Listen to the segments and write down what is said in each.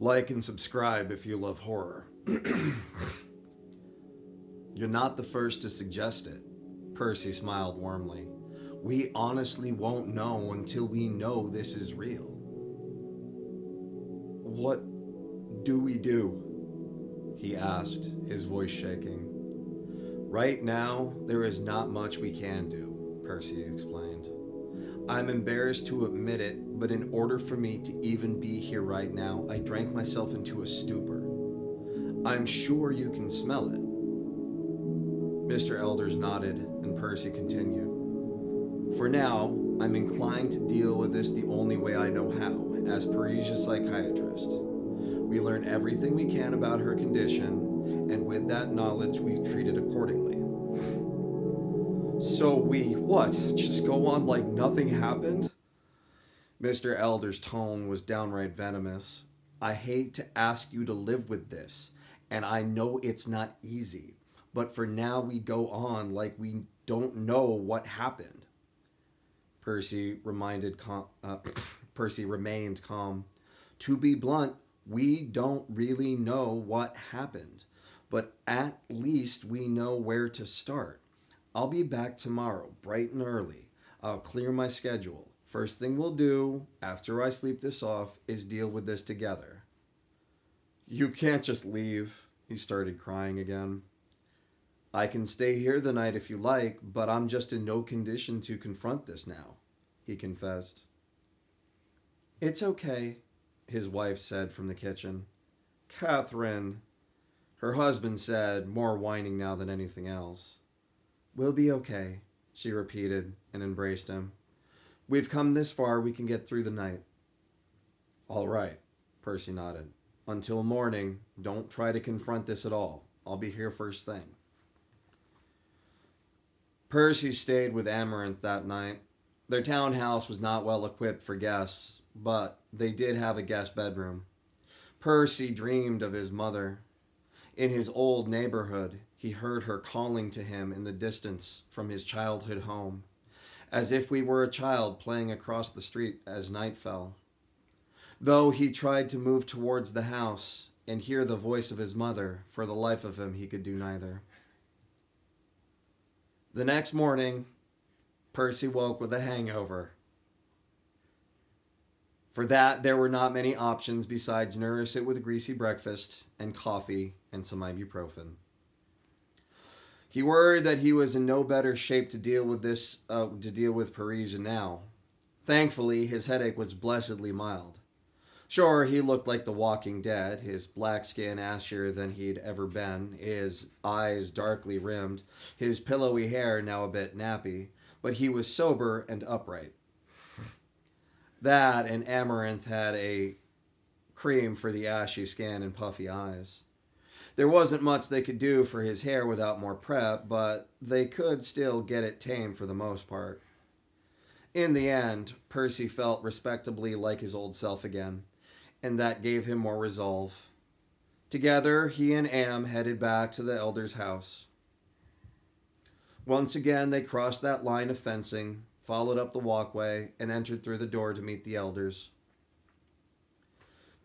Like and subscribe if you love horror. You're not the first to suggest it. Percy smiled warmly. We honestly won't know until we know this is real. What do we do? He asked, his voice shaking. Right now, there is not much we can do, Percy explained. I'm embarrassed to admit it, but in order for me to even be here right now, I drank myself into a stupor. I'm sure you can smell it. Mr. Elders nodded, and Percy continued. For now, I'm inclined to deal with this the only way I know how, as Parisia's psychiatrist. We learn everything we can about her condition, and with that knowledge, we treat it accordingly. So we, what, just go on like nothing happened? Mr. Elder's tone was downright venomous. I hate to ask you to live with this, and I know it's not easy, but for now we go on like we don't know what happened. Percy remained calm. To be blunt, we don't really know what happened, but at least we know where to start. I'll be back tomorrow, bright and early. I'll clear my schedule. First thing we'll do, after I sleep this off, is deal with this together. You can't just leave. He started crying again. I can stay here the night if you like, but I'm just in no condition to confront this now, he confessed. It's okay, his wife said from the kitchen. Catherine, her husband said, more whining now than anything else. We'll be okay, she repeated and embraced him. We've come this far, we can get through the night. All right, Percy nodded. Until morning, don't try to confront this at all. I'll be here first thing. Percy stayed with Amaranth that night. Their townhouse was not well equipped for guests, but they did have a guest bedroom. Percy dreamed of his mother. In his old neighborhood, he heard her calling to him in the distance from his childhood home, as if we were a child playing across the street as night fell. Though he tried to move towards the house and hear the voice of his mother, for the life of him he could do neither. The next morning, Percy woke with a hangover. For that, there were not many options besides nourish it with a greasy breakfast and coffee and some ibuprofen. He worried that he was in no better shape to deal with Parisia now. Thankfully, his headache was blessedly mild. Sure, he looked like the Walking Dead, his black skin ashier than he'd ever been, his eyes darkly rimmed, his pillowy hair now a bit nappy, but he was sober and upright. That and Amaranth had a cream for the ashy skin and puffy eyes. There wasn't much they could do for his hair without more prep, but they could still get it tame for the most part. In the end, Percy felt respectably like his old self again, and that gave him more resolve. Together, he and Am headed back to the elder's house. Once again, they crossed that line of fencing, followed up the walkway, and entered through the door to meet the elders.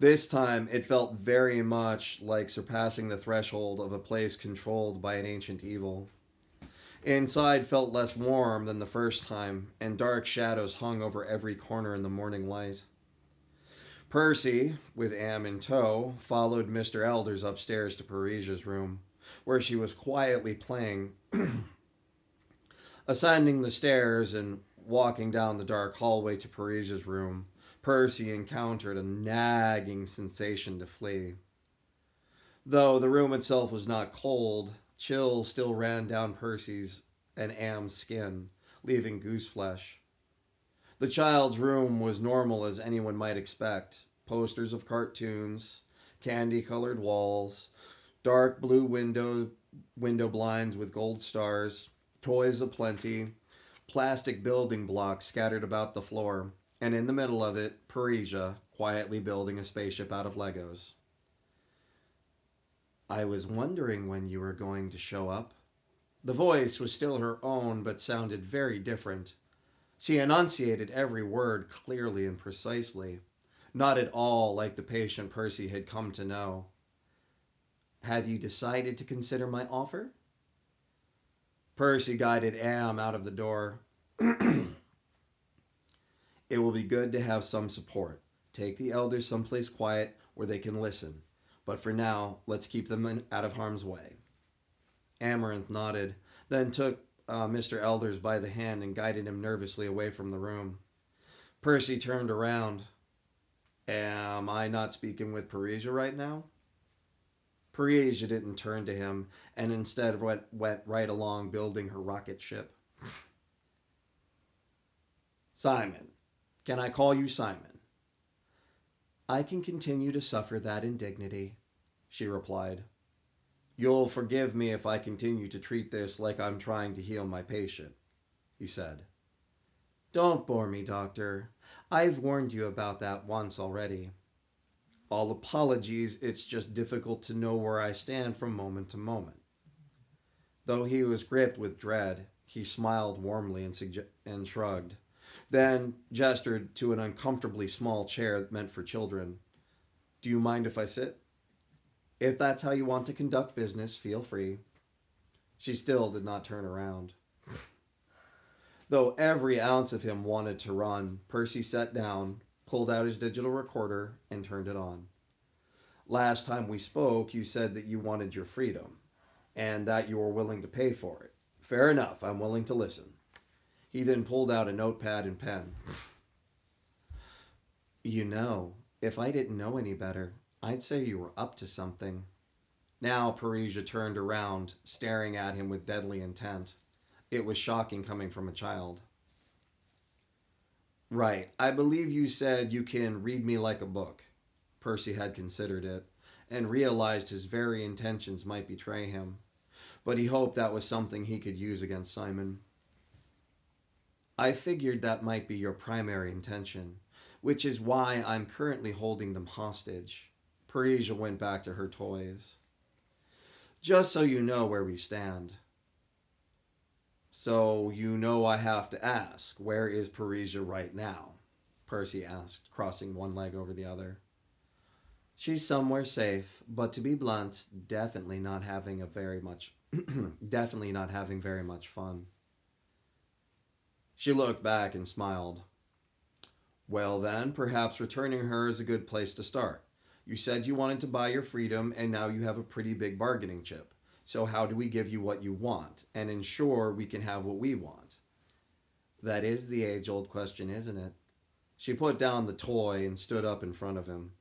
This time, it felt very much like surpassing the threshold of a place controlled by an ancient evil. Inside felt less warm than the first time, and dark shadows hung over every corner in the morning light. Percy, with Am in tow, followed Mr. Elders upstairs to Parisia's room, where she was quietly playing. Ascending the stairs and walking down the dark hallway to Parisia's room, Percy encountered a nagging sensation to flee. Though the room itself was not cold, chills still ran down Percy's and Am's skin, leaving goose flesh. The child's room was normal as anyone might expect. Posters of cartoons, candy-colored walls, dark blue window blinds with gold stars, toys aplenty, plastic building blocks scattered about the floor, and in the middle of it, Parisia, quietly building a spaceship out of Legos. I was wondering when you were going to show up. The voice was still her own, but sounded very different. She enunciated every word clearly and precisely. not at all like the patient Percy had come to know. Have you decided to consider my offer? Percy guided Am out of the door. It will be good to have some support. Take the elders someplace quiet where they can listen. But for now, let's keep them out of harm's way. Amaranth nodded, then took Mr. Elders by the hand and guided him nervously away from the room. Percy turned around. Am I not speaking with Parisia right now? Parisia didn't turn to him and instead went right along building her rocket ship. Simon. Can I call you Simon? I can continue to suffer that indignity, she replied. You'll forgive me if I continue to treat this like I'm trying to heal my patient, he said. Don't bore me, doctor. I've warned you about that once already. All apologies, it's just difficult to know where I stand from moment to moment. Though he was gripped with dread, he smiled warmly and shrugged, then gestured to an uncomfortably small chair meant for children. Do you mind if I sit? If that's how you want to conduct business, feel free. She still did not turn around. Though every ounce of him wanted to run, Percy sat down, pulled out his digital recorder, and turned it on. Last time we spoke, you said that you wanted your freedom, and that you were willing to pay for it. Fair enough, I'm willing to listen. He then pulled out a notepad and pen. You know, if I didn't know any better, I'd say you were up to something. Now Parisia turned around, staring at him with deadly intent. It was shocking coming from a child. Right, I believe you said you can read me like a book. Percy had considered it, and realized his very intentions might betray him. But he hoped that was something he could use against Simon. I figured that might be your primary intention, which is why I'm currently holding them hostage. Parisia went back to her toys. Just so you know where we stand. So you know I have to ask, where is Parisia right now? Percy asked, crossing one leg over the other. She's somewhere safe, but to be blunt, definitely not having very much fun. She looked back and smiled. Well then, perhaps returning her is a good place to start. You said you wanted to buy your freedom, and now you have a pretty big bargaining chip. So how do we give you what you want, and ensure we can have what we want? That is the age-old question, isn't it? She put down the toy and stood up in front of him.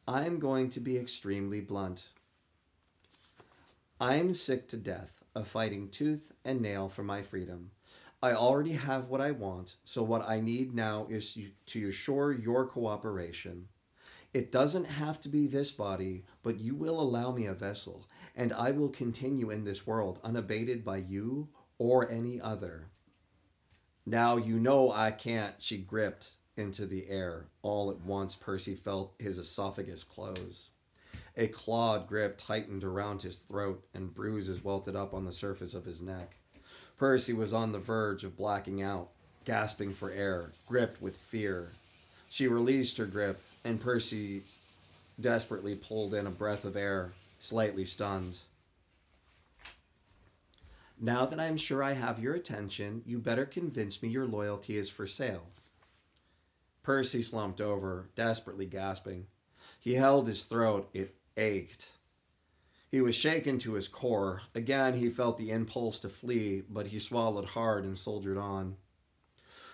I'm going to be extremely blunt. I'm sick to death of fighting tooth and nail for my freedom. I already have what I want, so what I need now is to assure your cooperation. It doesn't have to be this body, but you will allow me a vessel, and I will continue in this world unabated by you or any other. Now you know I can't, she gripped into the air. All at once, Percy felt his esophagus close. A clawed grip tightened around his throat, and bruises welted up on the surface of his neck. Percy was on the verge of blacking out, gasping for air, gripped with fear. She released her grip, and Percy desperately pulled in a breath of air, slightly stunned. Now that I'm sure I have your attention, you better convince me your loyalty is for sale. Percy slumped over, desperately gasping. He held his throat. It ached. He was shaken to his core. Again, he felt the impulse to flee, but he swallowed hard and soldiered on.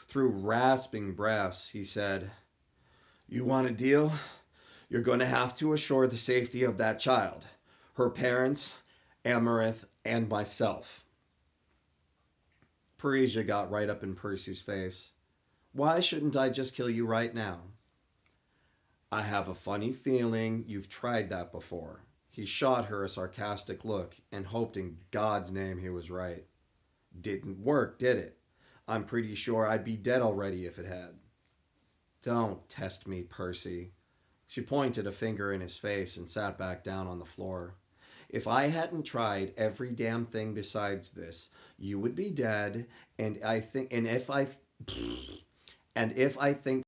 Through rasping breaths, he said, You want a deal? You're going to have to assure the safety of that child, her parents, Amaranth, and myself. Parisia got right up in Percy's face. Why shouldn't I just kill you right now? I have a funny feeling you've tried that before. He shot her a sarcastic look and hoped in God's name he was right. Didn't work, did it? I'm pretty sure I'd be dead already if it had. Don't test me, Percy. She pointed a finger in his face and sat back down on the floor. If I hadn't tried every damn thing besides this, you would be dead, and if I think